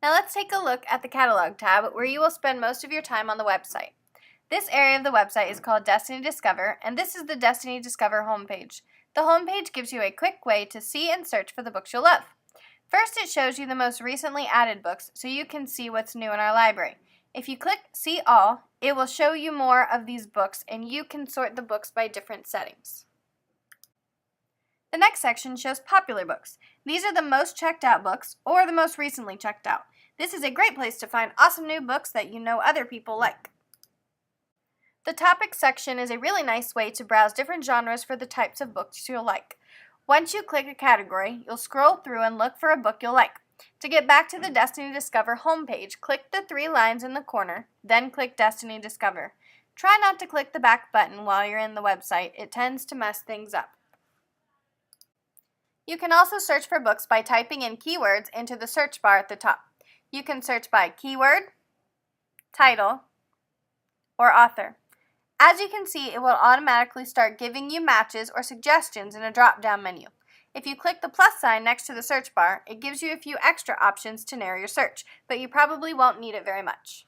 Now let's take a look at the Catalog tab where you will spend most of your time on the website. This area of the website is called Destiny Discover, and this is the Destiny Discover homepage. The homepage gives you a quick way to see and search for the books you'll love. First, it shows you the most recently added books so you can see what's new in our library. If you click See All, it will show you more of these books and you can sort the books by different settings. The next section shows popular books. These are the most checked out books or the most recently checked out. This is a great place to find awesome new books that you know other people like. The topics section is a really nice way to browse different genres for the types of books you'll like. Once you click a category, you'll scroll through and look for a book you'll like. To get back to the Destiny Discover homepage, click the 3 lines in the corner, then click Destiny Discover. Try not to click the back button while you're in the website. It tends to mess things up. You can also search for books by typing in keywords into the search bar at the top. You can search by keyword, title, or author. As you can see, it will automatically start giving you matches or suggestions in a drop-down menu. If you click the plus sign next to the search bar, it gives you a few extra options to narrow your search, but you probably won't need it very much.